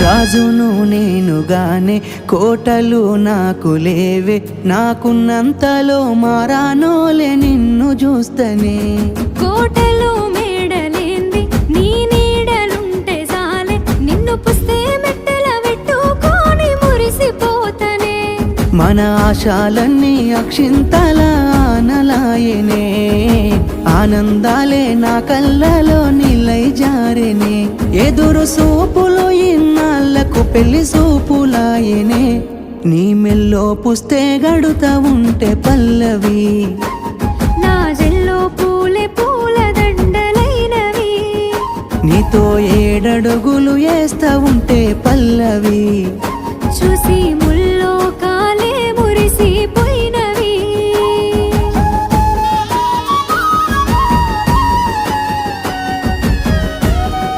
రాజును నేనుగానే కోటలు నాకు లేవే, నాకున్నంతలో మారానోలే నిన్ను చూస్తనే. కోటలు మేడలేంది నీ నీడలుంటే సాలే, నిన్ను పుస్తే మెట్టెల పెట్టుకొని మురిసిపోతనే. మన ఆశాలన్నీ అక్షింతల ఆనలాయనే, ఆనందాలే నా కళ్ళలో నిలై జారెనే. ఎదురు సూపులు ఇన్నాళ్లకు పెళ్లి సూపులాయనే, నీ మెల్లో పుస్తే గడుతా ఉంటే పల్లవి, నా జల్లో పూలే పూల దండలైనవి. నీతో ఏడడుగులు వేస్తా ఉంటే పల్లవి. చూసి